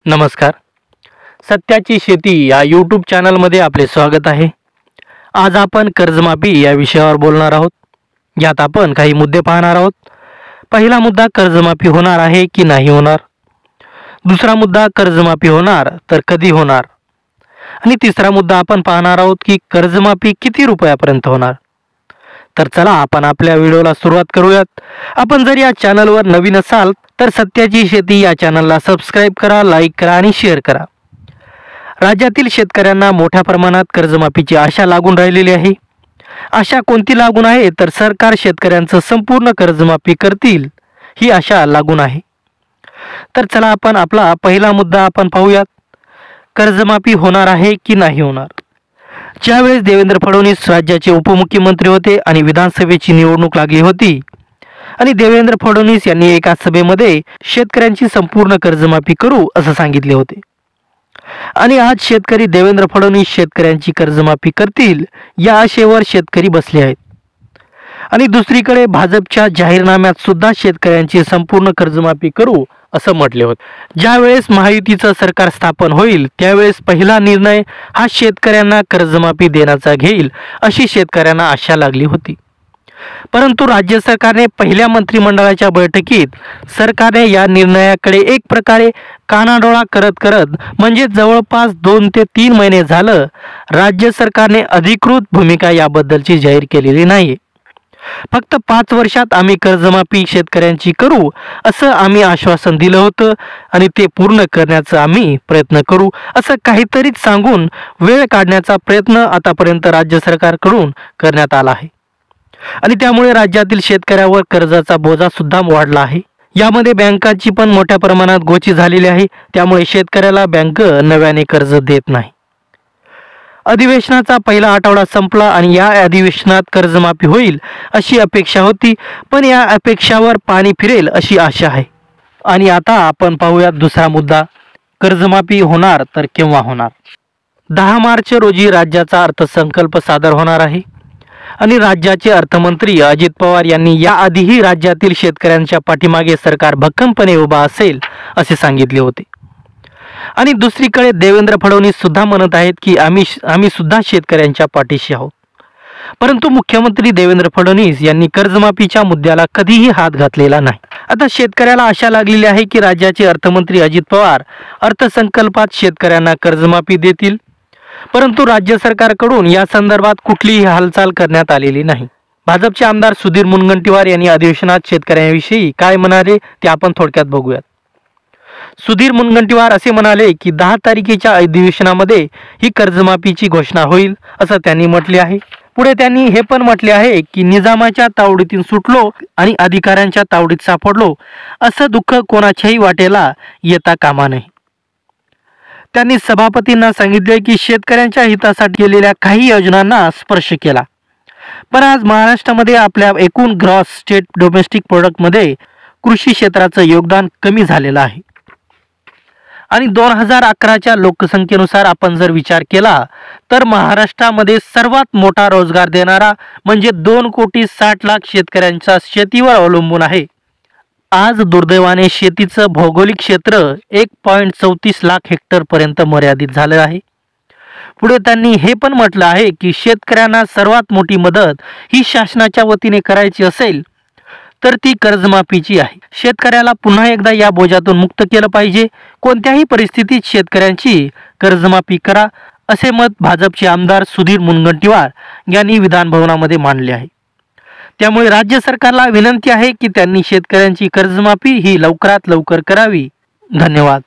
नमस्कार. सत्याची शेती या यूट्यूब चॅनलमध्ये आपले स्वागत आहे. आज आपण कर्जमाफी या विषयावर बोलणार आहोत. यात आपण काही मुद्दे पाहणार आहोत. पहिला मुद्दा, कर्जमाफी होणार आहे की नाही होणार. दुसरा मुद्दा, कर्जमाफी होणार तर कधी होणार. आणि तिसरा मुद्दा आपण पाहणार आहोत की कर्जमाफी किती रुपयापर्यंत होणार. तर चला आपण आपल्या व्हिडिओला सुरुवात करूयात. आपण जर या चॅनलवर नवीन असाल तर सत्याची शेती या चॅनलला सबस्क्राईब करा, लाईक करा आणि शेअर करा. राज्यातील शेतकऱ्यांना मोठ्या प्रमाणात कर्जमाफीची आशा लागून राहिलेली आहे. आशा कोणती लागून आहे तर सरकार शेतकऱ्यांचं संपूर्ण कर्जमाफी करतील ही आशा लागून आहे. तर चला आपण आपला पहिला मुद्दा आपण पाहूयात. कर्जमाफी होणार आहे की नाही होणार. ज्यावेळेस देवेंद्र फडणवीस राज्याचे उपमुख्यमंत्री होते आणि विधानसभेची निवडणूक लागली होती आणि देवेंद्र फडणवीस यांनी एका सभेमध्ये शेतकऱ्यांची संपूर्ण कर्जमाफी करू असं सांगितले होते. आणि आज शेतकरी देवेंद्र फडणवीस शेतकऱ्यांची कर्जमाफी करतील या आशेवर शेतकरी बसले आहेत. आणि दुसरीकडे भाजपच्या जाहीरनाम्यात सुद्धा शेतकऱ्यांची संपूर्ण कर्जमाफी करू असं म्हटले होते. ज्यावेळेस महायुतीचं सरकार स्थापन होईल त्यावेळेस पहिला निर्णय हा शेतकऱ्यांना कर्जमाफी देण्याचा घेईल अशी शेतकऱ्यांना आशा लागली होती. परंतु राज्य सरकारने पहिल्या मंत्रिमंडळाच्या बैठकीत सरकारने या निर्णयाकडे एक प्रकारे कानाडोळा करत म्हणजे जवळपास 2 ते 3 महिने झालं राज्य सरकारने अधिकृत भूमिका याबद्दलची जाहीर केलेली नाही. फक्त 5 वर्षात आम्ही कर्जमाफी शेतकऱ्यांची करू असं आम्ही आश्वासन दिलं होतं आणि ते पूर्ण करण्याचा आम्ही प्रयत्न करू असं काहीतरी सांगून वेळ काढण्याचा प्रयत्न आतापर्यंत राज्य सरकारकडून करण्यात आला आहे. आणि त्यामुळे राज्यातील शेतकऱ्यावर कर्जाचा बोजा सुद्धा वाढला आहे. यामध्ये बँकांची पण मोठ्या प्रमाणात गोची झालेली आहे. त्यामुळे शेतकऱ्याला बँक नव्याने कर्ज देत नाही. अधिवेशनाचा पहिला आठवडा संपला आणि या अधिवेशनात कर्जमाफी होईल अशी अपेक्षा होती, पण या अपेक्षावर पाणी फिरेल अशी आशा आहे. आणि आता आपण पाहूयात दुसरा मुद्दा, कर्जमाफी होणार तर केव्हा होणार. 10 मार्च रोजी राज्याचा अर्थसंकल्प सादर होणार आहे आणि राज्याचे अर्थमंत्री अजित पवार यांनी याआधीही राज्यातील शेतकऱ्यांच्या पाठीमागे सरकार भक्कमपणे उभा असेल असे सांगितले होते. आणि दुसरीकडे देवेंद्र फडणवीस सुद्धा म्हणत आहेत की आम्ही सुद्धा शेतकऱ्यांच्या पाठीशी आहोत. परंतु मुख्यमंत्री देवेंद्र फडणवीस यांनी कर्जमाफीच्या मुद्द्याला कधीही हात घातलेला नाही. आता शेतकऱ्याला आशा लागलेली आहे की राज्याचे अर्थमंत्री अजित पवार अर्थसंकल्पात शेतकऱ्यांना कर्जमाफी देतील. परंतु राज्य सरकारकडून या संदर्भात कुठलीही हालचाल करण्यात आलेली नाही. भाजपचे आमदार सुधीर मुनगंटीवार यांनी अधिवेशनात शेतकऱ्यांविषयी काय म्हणाले ते आपण थोडक्यात बघूयात. सुधीर मुनगंटीवार असे म्हणाले की 10 तारखेच्या अधिवेशनामध्ये ही कर्जमाफीची घोषणा होईल असं त्यांनी म्हटले आहे. पुढे त्यांनी हे पण म्हटले आहे की निजामाच्या तावडीतून सुटलो आणि अधिकाऱ्यांच्या तावडीत सापडलो असं दुःख कोणाच्याही वाटेला येता कामा नये. त्यांनी सभापतींना सांगितले की शेतकऱ्यांच्या हितासाठी केलेल्या काही योजनांना स्पर्श केला, पण आज महाराष्ट्रामध्ये आपल्या एकूण ग्रॉस स्टेट डोमेस्टिक प्रोडक्टमध्ये कृषी क्षेत्राचं योगदान कमी झालेलं आहे. आणि 2011च्या लोकसंख्येनुसार आपण जर विचार केला तर महाराष्ट्रामध्ये सर्वात मोठा रोजगार देणारा म्हणजे 2,60,00,000 शेतकऱ्यांच्या शेतीवर अवलंबून आहे. आज दुर्दैवाने शेतीचं भौगोलिक क्षेत्र 1.34 लाख हेक्टर पर्यंत मर्यादित झालं आहे. पुढे त्यांनी हे पण म्हटलं आहे की शेतकऱ्यांना सर्वात मोठी मदत ही शासनाच्या वतीने करायची असेल तर ती कर्जमाफीची आहे. शेतकऱ्याला पुन्हा एकदा या बोजातून मुक्त केलं पाहिजे. कोणत्याही परिस्थितीत शेतकऱ्यांची कर्जमाफी करा असे मत भाजपचे आमदार सुधीर मुनगंटीवार यांनी विधानभवनामध्ये मांडले आहे. त्यामुळे राज्य सरकारला विनंती आहे की त्यांनी शेतकऱ्यांची कर्जमाफी ही लवकरात लवकर करावी. धन्यवाद.